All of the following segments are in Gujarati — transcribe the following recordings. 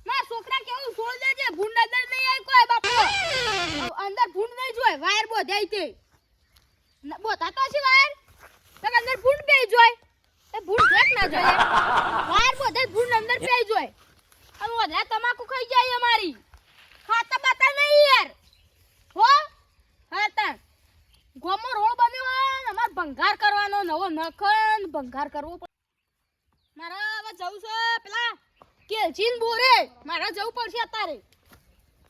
માર છોકરા કેવું છોડ દેજે ભૂંડ અંદર નહીં આય કોઈ બાપો અંદર ભૂંડ નહીં જોય વાયર બોધાઈ તે બોધા તો છે વાયર તો અંદર ભૂંડ બેઈ જોય એ ભૂંડ દેખ ના જોય વાયર બોધાઈ ભૂંડ અંદર બેઈ જોય હવે ઓધરા તમાકુ ખાઈ જાય અમારી ખાતા બાતા નહીં યાર હો હાતા ગોમો રોડ બન્યો ને અમાર ભંગાર કરવાનો નવો નખન ભંગાર કરવો મારા હવે જવું છે પેલા કેલજીન બોરે મારા જવું પડશે અત્યારે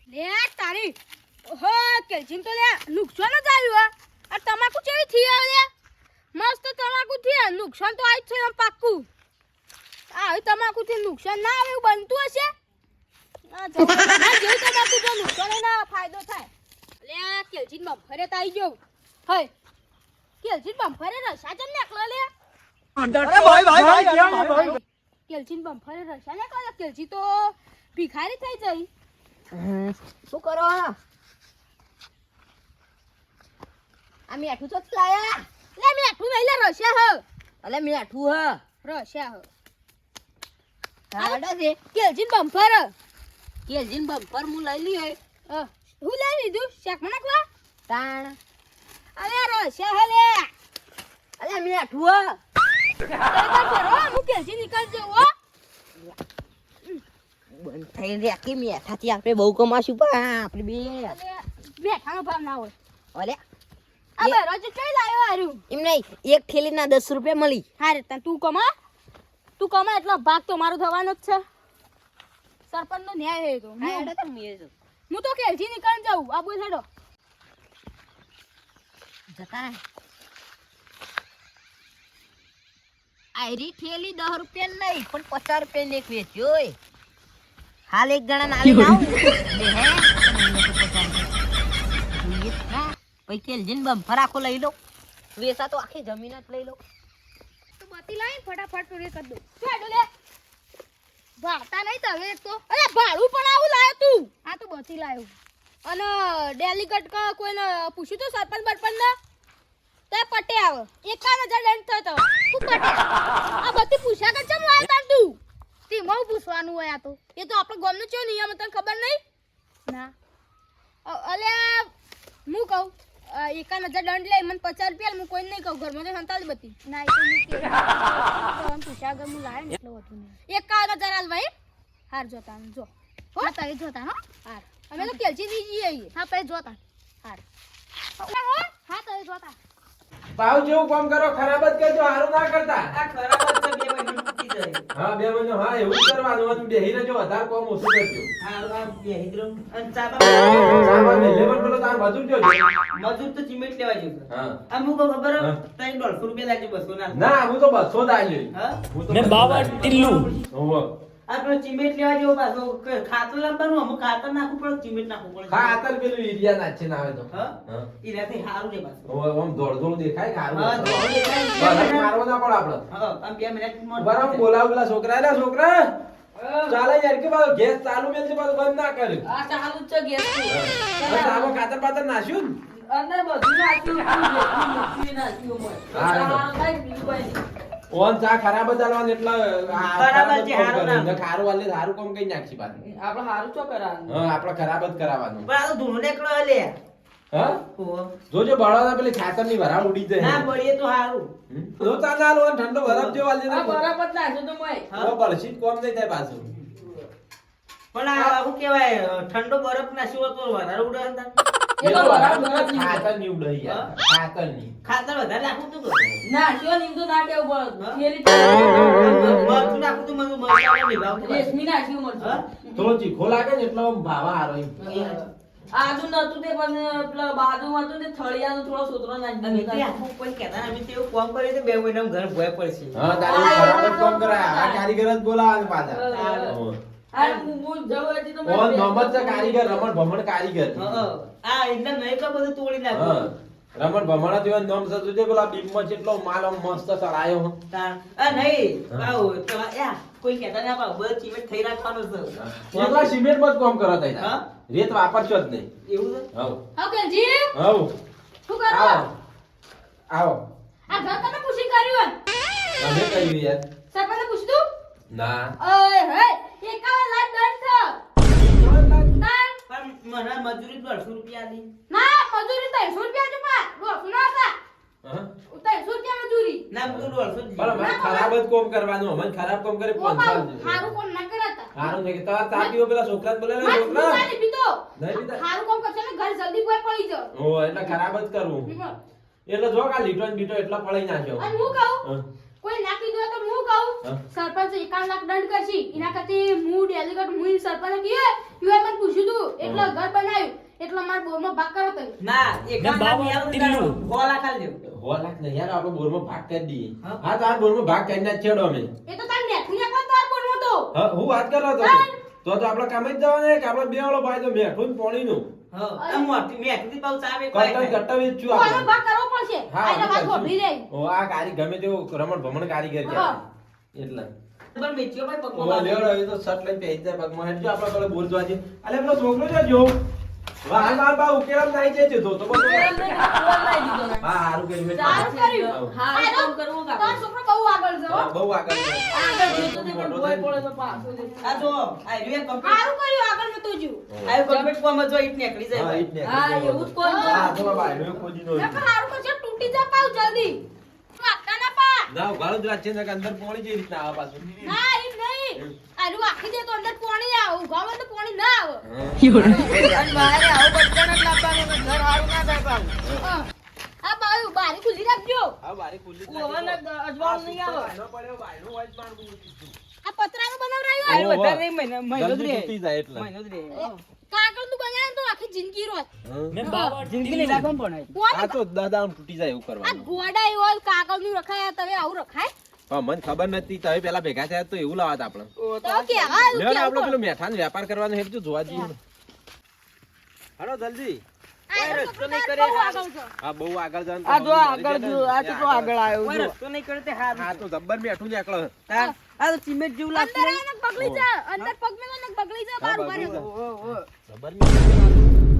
લે તારી ઓહો કેલજીન તો લે નુકસાન જ આવ્યું આ તમાકુ કેવી થી આવે મસ્ત તમાકુ થી નુકસાન તો આજ છે પાક્કું આ તમાકુ થી નુકસાન ના આવે એવું બનતું હશે ના જેવું તમાકુ જો નુકસાન ના ફાયદો થાય લે કેલજીન બમ્ફરે તો આવી ગયો હય કેલજીન બમ્ફરે રસા જમ નાખલો લે અરે ભાઈ કેલજીન બમ્ફરે રસા નાખલો કેલજી તો ભિખારી થઈ જઈ શું કરો આ મીઠું તો લાયા લે મેઠું નહીં લે રસા હ અલે મીઠું હ રસા હ કાડા છે કેલજીન બમ્ફર કેલજીન બમ્પર હું લઈ લી હું લઈ લીધું શાક માં નાખવા તાણ અરે રસા હ લે અલે મીઠું હું કેલજી નીકળ જવો બંધ થઈ રહ્યા કે મેઠાથી આપણે બહુ કમાશું પણ આપણે બે મેઠાનો ભાવ ના હોય અલે અબે રોજ કઈ લાયો હારું એમ નહીં એક થેલીના 10 રૂપિયા મળી હારે તું કમા એટલો ભાગ તો મારો થવાનો જ છે સરપંચ નો ન્યાય હે તો હા એડા તો મે જો હું તો કેલજી નીકળ જાઉં આ બોલ હેડો જતા આયરી થેલી 10 રૂપિયા નહીં પણ 50 રૂપિયા ને એક વેચ્યો હાલ એક જણા નાલી લાવ લે હે પછી કેલજીન બમ્ફર આખો લઈ લો વેસા તો આખી જમીન જ લઈ લો તો બતી લાઈ ફટાફટ પૂરી કરી દો શું હેડો લે ભાડતા નહીં તો હવે તો અરે ભાડું પણ આવું લાયો તું આ તો બતી લાયો અને ડેલિગેટ કા કોઈને પૂછ્યું તો સરપંચ બરપંચ ને તે પટે આવ 51,000 દંડ થતો હું પટે આ બતી પૂછ્યા કે ચમ લાયો તાર તું તે મો પૂછવાનું હોય આ તો એ તો આપણો ગામનો ચો નિયમ તને ખબર નહીં ના અલે હું કહું 51,000 દંડ લે મને 50 રૂપિયા હું કોઈ નહીં કહું ઘરમાં તો સંતાલ બતી ના એ તો હું કે પૂછ્યા ગમ હું લાયો ને એટલો હતું ને 51,000 હાલ ભાઈ હાર જોતા જો હો તારે જોતા હો હાર અમે તો કેલજી ની જઈએ હા પે જોતા હાર હા તારે જોતા ભાવ જેવું કામ કરો ખરાબ જ કરજો હારું ના કરતા આ ખરાબ જ છે બે મહિના મૂકી જાય હા 2 મહિનો હા એવું જ કરવાનું અને બેહી રહેજો વધારે કામ ઓછું કરજો હારું આ બે હિદ્રમ અને ચાબા સામાન લે લેવન પેલો તાર મજૂર જોજો મજૂર તો ચિમેટ લેવા જેવું હા આ મુકો ખબર હા. તઈ 150 રૂપિયા લાગી 200 ના ના હું તો 200 જ આલ્યો હા હું તો ને 52 ટીલ્લુ હોવો આ પેલો ચિમેટ લેવા જેવો પાછો ખાતર લાવવાનું અમુક ખાતર નાખવું પડે ચિમેટ નાખવું પડે હા આતર પેલું એરિયા નાચે ના આવે તો હા હા ઈરાથી હારું છે પાછું હોવો આમ દોડ દોડ દેખાય કે હારું હા તો હવે બરાબર મારવો ના પડે આપણે હા આમ 2 મિનિટ બરાબર બોલાવ પેલા છોકરા ને છોકરા ચાલે યાર કે બાજુ ગેસ ચાલુ મેલજે બાજુ બંધ ના કર આ ચાલુ જ છે ગેસ ચાલો ખાતર પાતર નાખ્યું અંદર બધું નાખ્યું નાખ્યું હા, ઓન ચા ખરાબ જ આલવાનું એટલે ખરાબ જ છે, હારું ના. ખારું આલે સારું કામ કઈ નાખી પાછું આપણે હારું ચો કરાવાનું હા આપણે ખરાબ જ કરાવવાનું પણ આ તો ધૂણો નીકળો લે હા ઓહો. જોજો બળવાના પેલી ખાતર ની વરાળ ઉડી જાય ના પડીએ તો હારું જો ચા ના આલો અને ઠંડો બરફ જેવો આલજે ને બરાબર નાખ્યો તો મોય તો બળશીત કોમ નહીં થાય પાછું પણ આ શું કહેવાય ઠંડો બરફ નાખ્યો તો વધારે ઉડે અંદર એ તો ખાતર ની ઉડે યાર ખાતર ની ખાતર વધારે નાખું તું ના શિયો નિમતો ના કેવું પડે મરચું નાખું તું મને મરચાં નિભાવ રેશમી નાખ્યું મરચું થોડો ચીખો લાગે ને એટલે આમ ભાવા હારો એમ. આજુ નતું તે પણ પેલા બાજુમાં હતું તે થળિયાનો થોડો સોતરો નાખી દીધો. કોઈ કહેતા અમે તેવું કામ કરીએ તો 2 મહિના ઘર ભોય પડશે હા તારી ખરાબ જ કામ કરાય આ કારીગર જ બોલાવાના પાછા આ હું જવું હતી તો ઓન મોહમ્મદ છે કારીગર રમણ ભમણ કારીગર આ એટલે નહીં તો બધું તોડી હા નાખું રમણ ભમણ જેવા નામ સતું છે પેલા બીમમાં જેટલો માલ આમ મસ્ત ચડાયો હો આ નહીં આવો પેલા યા કોઈ કહેતા ના પાવ બધું ચીમેટ થઈ રાખવાનું છે એકલા સિમેન્ટ માં જ કામ કરો તઈ હા? રેત વાપરશો જ નહીં એવું છે હવ હા કેલજી હવ શું કરો આવો આવો આ ઘર તમે પૂછી કર્યું અમે કહ્યું યાર સરપંચને પૂછ્યું ના ઓય હે 51 લાખ દંડ મજૂરી 150 રૂપિયા આલી. ના મજૂરી 300 રૂપિયા જો પા 200 ના હતા હા 300 રૂપિયા મજૂરી ના બધું 150 જ પણ અમારે ખરાબ જ કોમ કરવાનું અમારે ખરાબ કોમ કરે ઓ 500 બાબુ જ. હારું કોમ ના કરતા હારું નહીં કે તાર તાપીઓ પેલા છોકરાને બોલે ને માર છોકરા દુકાને પીતો નહીં પીતા? હારું કોમ કરશે ને ઘર જલ્દી કોઈ પડી જાવ ઓ એટલે ખરાબ જ કરવું એટલે જો કા લીટો ને બીટો એટલા પડાઈ નાખ્યો અને હું કહું હા. કોઈ ના કીધું તો હું કહું હા. સરપંચ 51 લાખ દંડ કરશી એના કરતી હું ડેલીગેટ હું સરપંચ કીએ યુએ મને પૂછ્યું તું એટલે ઘર બનાવ્યું એટલે માર બોરમાં ભાગ કરો તો ના એક લાખ ની આલું ને તારું 6 લાખ આલી દેવું. 1 લાખ નહીં યાર આપણે બોરમાં ભાગ કરી દઈએ હા. હા તાર બોરમાં ભાગ કરીને જ છેડો અમે એ તો તાર નેઠું ને તાર બોલવો તો હા હું વાત કરો તો હા. તો આપણે કામ જ જવાને કે આપણે બે વાળો ભાઈ તો મેઠું ને પોણીનું હા આ મોટી મેં કીધી પાઉ ચા બે કટન કટ્ટા વેચું આનો આપણે ભાગ કરવો પડશે હા, આનો ભાગ કરશું. હોભી રહી ઓ આ કારી ગમે તેવું રમણ ભમણ કારીગર કે હા. એટલે પણ વેચ્યો ભાઈ ઓ પગમાં લેવડો એ તો શર્ટ લઈને પહેરી જાય પગમાં હેડજો આપણે પેલો બોર જોવા જઈએ અલે પેલો છોકરો છે જો વાહ વાહ બા ઉકેલામ નાઈ જાય છે તો એમ નહીં, ફોન લાવી દીધો ને. હા હારું કર્યું મેં. સારું કર્યું. હા, એ કામ કરવું તાર કાકા. છોકરો બહુ આગળ છે હો. હા, બહુ આગળ છે. આગળ જતો તે પણ ભોય પડે તો પાછો જતો. આ જો આ રિયલ કમ્પ્લીટ સારું કર્યું આગળ નતું જ્યું. આ કમ્પ્લીટ કોમ જો ઈટ નીકળી જાય હા, ભાઈ. ઈ જ ને. હા, એવું જ કોણ હા, જો બાબા, એનો ખોજી નો. નકર સારું કરશે તૂટી જા પાવ જલ્દી વાગતા ના પા ના, ઉઘાડો જ રાખજે, નકર અંદર પોણી જેવી રીતના આવે પાછું. ના એમ નહીં આનું આખી દે તો અંદર પાણી આવે ઉગાવે તો પાણી ના આવે અને મારે આવું બચ્ચાને જ લાવવાનું કે ઘર હારું ના થાય પાછું. હા. આ બાયું બારી ખુલ્લી રાખજો હા, બારી ખુલ્લી જ ઓવન રાખજો. જ અજવાળું નહીં આવે. બાયનો પડ્યો, બાયનું હોય જ મારું કીધું. આ પતરાનું બનાવરાયું આ ઓહો. વધારે નહીં, મહિનો જ જલ્દી રહે. તૂટી જાય એટલે. મહિનો જ રહે. કાગળનું બનાવે તો આખી જિંદગી રોજ હા. જિંદગી નહીં રાખવાનું પણ આ. આ તો દાદા તૂટી જાય એવું આ કરવાનું. ગોડા એવો કાગળનું રખાય તમે આવું રખાય પણ મને ખબર નથી તમે પેલા ભેગા થયા તો એવું લાવત આપણે ઓ, તો કે હા લેવડો આપણે પેલો મેઠાનો વેપાર કરવાનો હેરજો જોવા જઈએ ને. હાલો જલ્દી. રસ્તો નહીં કરે હા બહુ આગળ જવાનું આ જો આગળ જો, આ કેટલો આગળ આવ્યો કોઈ જો. રસ્તો નહીં કરે તે હારું હા છે. તો જબ્બર મેઠું નીકળે. આ તો સિમેન્ટ જેવું લાગતું અંદર નહીં. આને બગડી જા અંદર પગ મેલો ને બગડી જા બાર ઉભા રહ્યો ઓ, ઓ. જબ્બર મેઠું.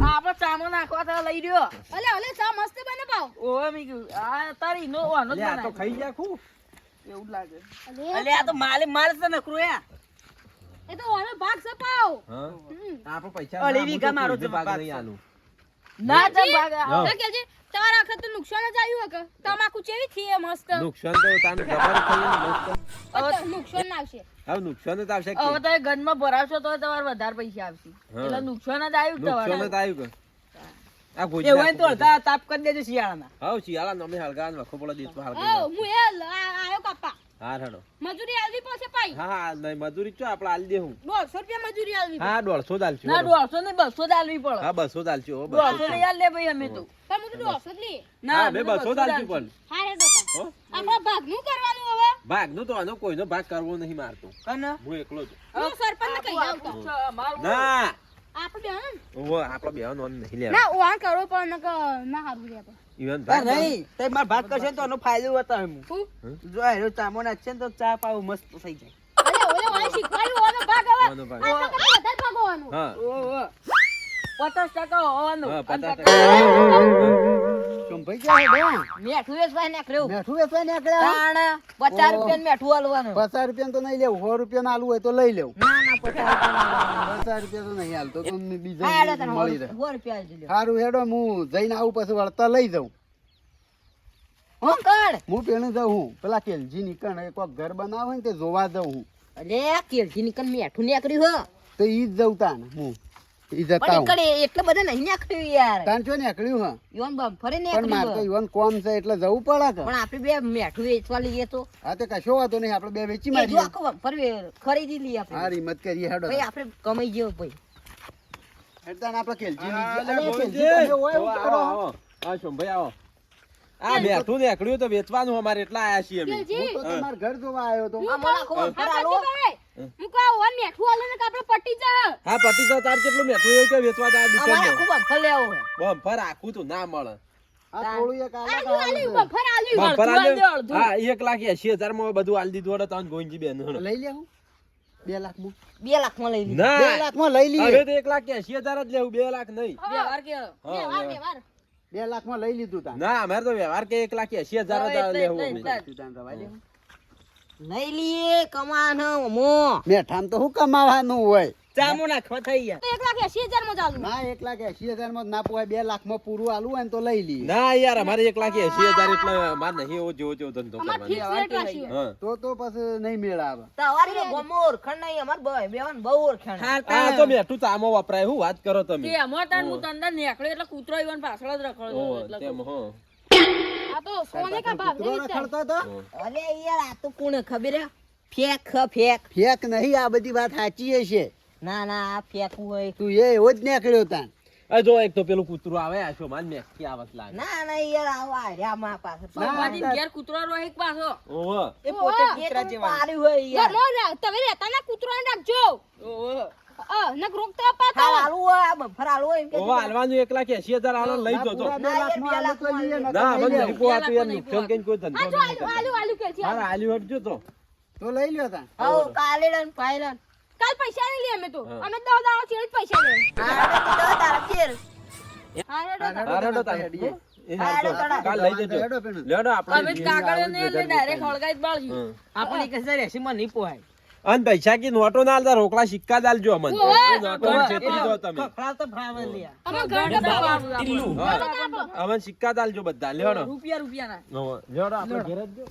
આ આપણે ચાનો નાખવા તો લઈ રહ્યો. ઓલે ઓલે ચા મસ્ત બને પાવ ઓવે મેં કીધું, આ તારી નો વાનો જ લે, આ તો બનાવ્યો. ખાઈ ગયા ખું. એવું જ લાગે. અલે અલે આ તો માલે માલ છે નકરું યા. એ તો ઓનો ભાગ છે પાવ હા આપણે પૈસા અઢી ના વીઘા આપું તો મારો કોઈને છે ભાગ ભાગ નહીં છે. આલું. ના તો ભાગ હા. તો કે છે તમારા વખત તો નુકસાન જ આવ્યું હકે તમાકુ ચેવી થી એ મસ્ત નુકસાન તો તાને ખબર જ થઈ ને મસ્ત. નુકસાન ના આવશે હવે નુકસાન જ આવશે કે? હવે તમે ગનમાં ભરાવશો તો તમારે વધારે પૈસા આવશે. હા. એટલે નુકસાન જ આવ્યું નુકસાન તમારે. જ આવ્યું કે? આ ગોજી એવું હોય ને તો નાખું. અડધા તાપ કરી દેજો શિયાળાના. હાવ શિયાળા નમે હળગાવાનો વખો પડો દેશમાં હા હળગાવી હું એ આયો કાપા હા હેડો. મજૂરી આલવી પડશે પાઈ હા હા નહીં મજૂરી ચો આપણે આલી દેવું 150 રૂપિયા મજૂરી આલવી હા 150 જ આલશું ના હેડો. 150 ને 200 જ આલવી પડે. હા 200 જ આલશું હો, 200 200. ને યાર લે ભાઈ અમે તો. પણ હું તો 200 જ લઈએ હા બે અમે 200 જ આલશું પણ હા રે દોતા હો આપણા ભાગનું કરવાનું હવે ભાગનું તો આનો કોઈનો ભાગ કરવો નહીં મારતો કને? હું એકલો જ હું સરપંચને કહી આવતો અમારું ના આપણે બેન ઓહો આપણો બેહો નોન નહીં લેવા ના ઓન કરો પણ ના હારું રે આપણે ઈવન આ નહીં તે માર ભાત કરશે ને તો એનો ફાયદો હતો એમ. હું જો આનો ચામો નાખશે ને તો ચા પાવ મસ્ત થઈ જાય. અલે ઓલે ઓલે શીખવાડ્યું ઓનો ભાગ હવે ઓનો ભાગ. આ તો વધારે ભાગ હોવાનો હા 50% હોવાનું. હા, અને 50%. ચંપાઈ ગયા હે બે? મેઠું વેચવાય નીકળ્યું. મેઠું વેચવા નીકળ્યા? તાણ 50 રૂપિયાનું મેઠું આલવાનું. 50 રૂપિયા તો નહીં લેવું, 100 રૂપિયા આલવું હોય તો લઈ લેવું. ના ના 50 50 રૂપિયા તો નહીં હાલતો, તો હા, બીજા હેડો તને મળી રહે. 100 રૂપિયા આલજો લ્યો. સારું હેડો, હું જઈને આવું પછી વળતા લઈ જાઉં. હું કર હું પેણે જાઉં હું પેલા કેલજી નીકળ કોક ઘર બનાવે ને તે જોવા જાઉં હું, અલે કેલજી નીકળ મેઠું નીકળ્યું હો. તો ઈ જ જઉં તાન હું ઈ જતા પણ હું નીકળે એટલે બધા નહીં નીકળ્યું યાર. તાન છો નીકળ્યું હા, ઈવન બમ્ફરે પણ મારે તો નીકળ્યું. ઈવન કોમ છે એટલે જવું પડે કે. પણ આપણે બે મેઠું વેચવા લઈએ તો હા તો કશો વાંધો નહીં, આપણે બે વેચી એ જો મારીએ. આખો બમ્ફર ખરીદી લઈએ આપણે. હા હિંમત કરીએ હેડો. ભાઈ આપણે કમાઈ જેવો ભાઈ. હેડતા ને આપણે કેલજી હા, ની- લે, અરે, ભોજી. કેલજી તમે હોય એવું આવો, કરો. આવો. હા શંભાઈ આવો આ બેઠું નીકળ્યું તો વેચવાનું અમારે એટલા આયા છીએ અમે કેલજી હું તો તમારા ઘર જોવા આવ્યો તો. આ મને આખો બમ્ફર આલો. હું કહું ઓન મેઠું આલે ને કે આપણે પટી જા હા પતિ તો તાર કેટલું મેઠું એવું કે વેચવા તા અમારે દુકાનમાં આખું બમ્ફર લેવું છે. બમ્પર આખું તો ના મળે આ થોડું એક આલા આલ્યું આલ્યું બફર આલ્યું બમ્પર અડધું આલ્યું? આલ્યું, અડધું. હા 1,80,000 માં બધું આલી દીધું હતો તને ગોઈંજી બેન હણ. લઈ લે હું 2 લાખમાં 2 લાખમાં લઈ લીધું. ના 2 લાખમાં લઈ લઈએ. હવે તો 1,80,000 જ લેવું 2 લાખ નહીં વ્યવહાર કે હા, વ્યવહાર વ્યવહાર. વ્યવહાર 2 લાખમાં લઈ લીધું તાન. ના અમારે તો વ્યવહાર કે 1,80,000 જ એટલે, લેવું એટલે, અમે. એટલે. તું તાન રવા દે. લઈ લઈએ કમાન મો. મેઠામ તો શું કમાવાનું હોય, ચામો નાખવા થઈ ગયા. તો 1,80,000 માં ચાલુ. ના 1,80,000 માં ના પોહાય, 2 લાખમાં પૂરું આલું હોય ને તો લઈ લઈએ. ના યાર અમારે 1,80,000 એટલે માર નહીં એવો જેવો જેવો ધંધો અમાર કરવાનો. ફિક્સ રેટ રાખ્યો. હા તો પછી નહીં મેળ આવે. તમારી તો ગમો ઓળખાણ નહીં, અમાર બેવાન બહુ ઓળખાણ. આ તો મેઠું ચામો વપરાય હું વાત કરો તમે. તે અમાર તાન હું તંદર નીકળ્યો એટલે કૂતરો ઈવન પાછળ જ રખડતો ઓહો, એટલે તેમ હો. આ તો સોને કા ભાવ કૂતરો નહીં રખડતો તો અરે યાર આ તો કોને ખબર હે? ફેક. ફેક નહીં, આ બધી વાત સાચી છે. ના આ ફેકવું હોય. તું એવો જ નીકળ્યો તાન. આ જો એક તો પેલું કૂતરું આવે આ શું માન મેકી આવત લાગે. ના યાર આવો આર્યા માં પાસે. ભગવાનની ઘેર કૂતરો રોહિક પાછો. ઓહો એ પોતે ઓહો, કૂતરા એ તો જેવા. પાડ્યું હોય યાર. તમે રહેતા ના કૂતરોને રાખજો. ઓહો. નક રોકતા અપાતા. ફરાળું હોય, આ ફરાળું હોય એમ કે ઓહો હાલવાનું 1,80,000 આલો લઈ જો તો. પૂરા 2 લાખમાં આલું તો લઈએ, નકર ના નહીં મને લેવું. નહીં પોહાતું યાર, નુકસાન કઈ કોઈ ધંધો હા જો નહીં આલુ કરતા. આલુ કે છે. મારે આલ્યું હટજો તો. તો લઈ લ્યો તાન. આવો કાલે લન પાયલન. કાલ પૈસા નહીં લે અમે તો. હા. અમે 10 દાડા ચેડ પૈસા લે. આ તારા ચેર. હા હેડો તાર. હા, રેડો તારે. હેડીએ. એ હાલ તો. કાલ લઈ જજો. હેડો પેલું. લેડો આપણે અમે કાગળ ને એટલે ડાયરેક્ટ હળગાઈ જ બાળ્યું. હમ. આપણને કશે રેસી માં નહીં પોહાય. અને પૈસા કી નોટો ના આલતા, રોકડા સિક્કા જ આલજો અમને. ઓહો. એ નોટો છેતરી દો તમે. ખખડાવ તો ફાવે લ્યા. અમે ઘર બાવાનું આપણે. આપણું. અમને સિક્કા જ આલજો બધા. લેડો. રૂપિયા ના. લેડો આપણે ઘેર જ જો.